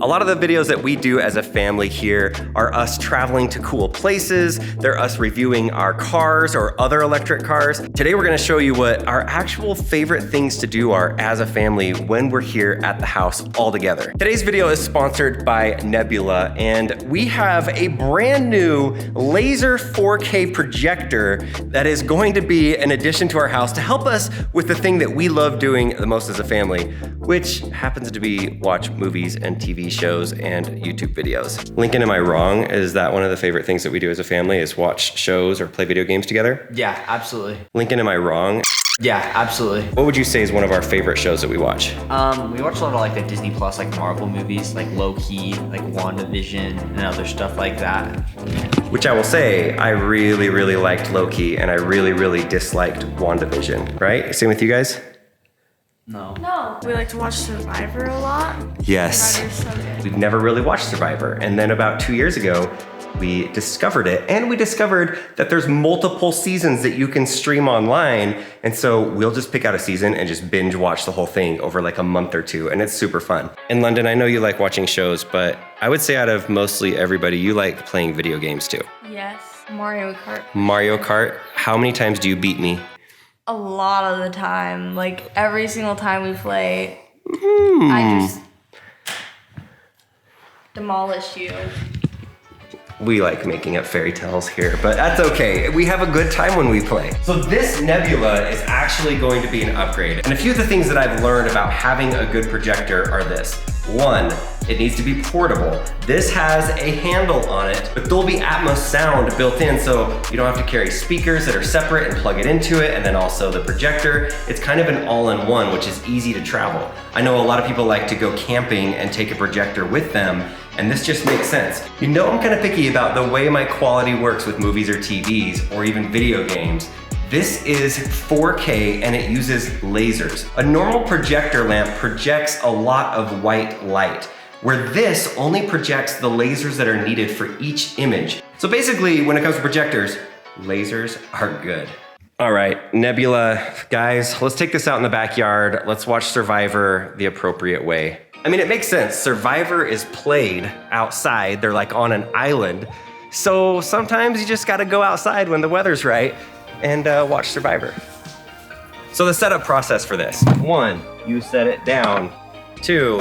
A lot of the videos that we do as a family here are us traveling to cool places. They're us reviewing our cars or other electric cars. Today we're gonna show you what our actual favorite things to do are as a family when we're here at the house all together. Today's video is sponsored by Nebula, and we have a brand new laser 4K projector that is going to be an addition to our house to help us with the thing that we love doing the most as a family, which happens to be watch movies and TV shows and YouTube videos. Lincoln, am I wrong? Is that one of the favorite things that we do as a family is watch shows or play video games together? Yeah, absolutely. Lincoln, am I wrong? Yeah, absolutely. What would you say is one of our favorite shows that we watch? We watch a lot of like the Disney Plus, like Marvel movies, like Loki, like WandaVision, and other stuff like that. Which I will say, I really, really liked Loki, and I really, really disliked WandaVision, right? Same with you guys? No. No. We like to watch Survivor a lot. Yes. Survivor's so good. We've never really watched Survivor, and then about 2 years ago, we discovered it, and we discovered that there's multiple seasons that you can stream online, and so we'll just pick out a season and just binge watch the whole thing over like a month or two, and it's super fun. In London, I know you like watching shows, but I would say out of mostly everybody, you like playing video games too. Yes. Mario Kart. Mario Kart, how many times do you beat me? A lot of the time. Like every single time we play, I just demolish you. We like making up fairy tales here, but that's okay. We have a good time when we play. So this Nebula is actually going to be an upgrade. And a few of the things that I've learned about having a good projector are this. One, it needs to be portable. This has a handle on it, but Dolby Atmos sound built in, so you don't have to carry speakers that are separate and plug it into it, and then also the projector. It's kind of an all-in-one, which is easy to travel. I know a lot of people like to go camping and take a projector with them, and this just makes sense. You know I'm kind of picky about the way my quality works with movies or TVs or even video games. This is 4K and it uses lasers. A normal projector lamp projects a lot of white light, where this only projects the lasers that are needed for each image. So basically, when it comes to projectors, lasers are good. All right, Nebula, guys, let's take this out in the backyard. Let's watch Survivor the appropriate way. I mean, it makes sense. Survivor is played outside. They're like on an island. So sometimes you just gotta go outside when the weather's right and watch Survivor. So the setup process for this. 1, you set it down. 2,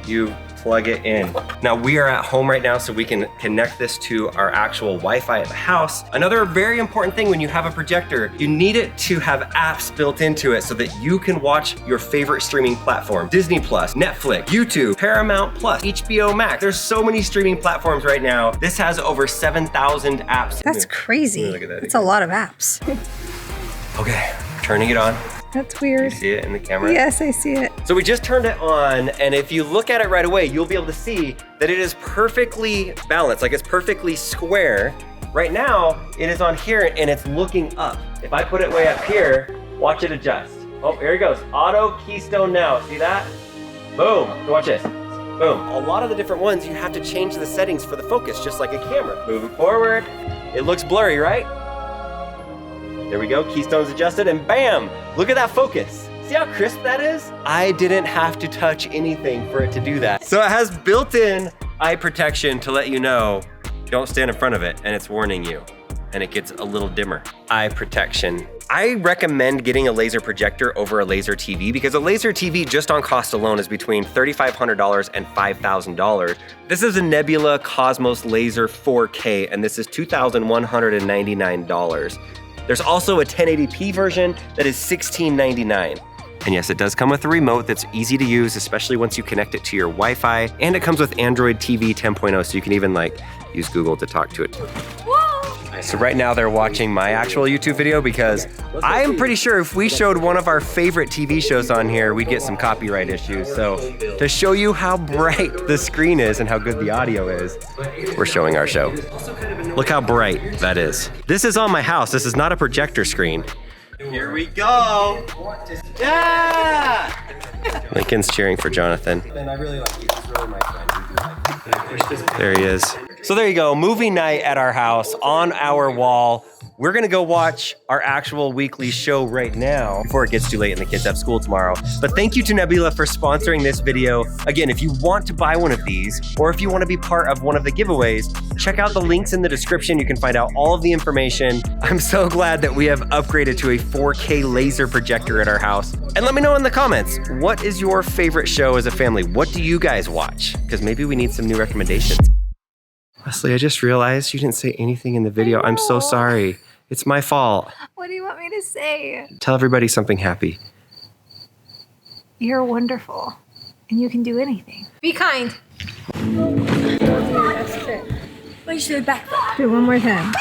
you plug it in. Now we are at home right now, so we can connect this to our actual Wi-Fi at the house. Another very important thing when you have a projector, you need it to have apps built into it so that you can watch your favorite streaming platform. Disney Plus, Netflix, YouTube, Paramount Plus, HBO Max. There's so many streaming platforms right now. This has over 7,000 apps. That's crazy. Look at that. That's a lot of apps. Okay, turning it on. That's weird. You see it in the camera? Yes, I see it. So we just turned it on, and if you look at it right away, you'll be able to see that it is perfectly balanced, like it's perfectly square. Right now, it is on here and it's looking up. If I put it way up here, watch it adjust. Oh, here it goes. Auto keystone now, see that? Boom, watch this. Boom. A lot of the different ones, you have to change the settings for the focus, just like a camera. Move it forward. It looks blurry, right? There we go, keystone's adjusted, and bam! Look at that focus. See how crisp that is? I didn't have to touch anything for it to do that. So it has built-in eye protection to let you know, don't stand in front of it, and it's warning you, and it gets a little dimmer. Eye protection. I recommend getting a laser projector over a laser TV because a laser TV just on cost alone is between $3,500 and $5,000. This is a Nebula Cosmos Laser 4K, and this is $2,199. There's also a 1080p version that is $1,699. And yes, it does come with a remote that's easy to use, especially once you connect it to your Wi-Fi. And it comes with Android TV 10.0, so you can even like use Google to talk to it. So right now they're watching my actual YouTube video because I am pretty sure if we showed one of our favorite TV shows on here, we'd get some copyright issues. So to show you how bright the screen is and how good the audio is, we're showing our show. Look how bright that is. This is on my house. This is not a projector screen. Here we go. Yeah! Lincoln's cheering for Jonathan. And I really like you. He's really my friend. There he is. So there you go, movie night at our house, on our wall, We're gonna go watch our actual weekly show right now before it gets too late and the kids have school tomorrow. But thank you to Nebula for sponsoring this video. Again, if you want to buy one of these, or if you want to be part of one of the giveaways, check out the links in the description. You can find out all of the information. I'm so glad that we have upgraded to a 4K laser projector at our house. And let me know in the comments, what is your favorite show as a family? What do you guys watch? Because maybe we need some new recommendations. Wesley, I just realized you didn't say anything in the video. I'm so sorry. It's my fault. What do you want me to say? Tell everybody something happy. You're wonderful. And you can do anything. Be kind. Wait, should I back? Do it one more time.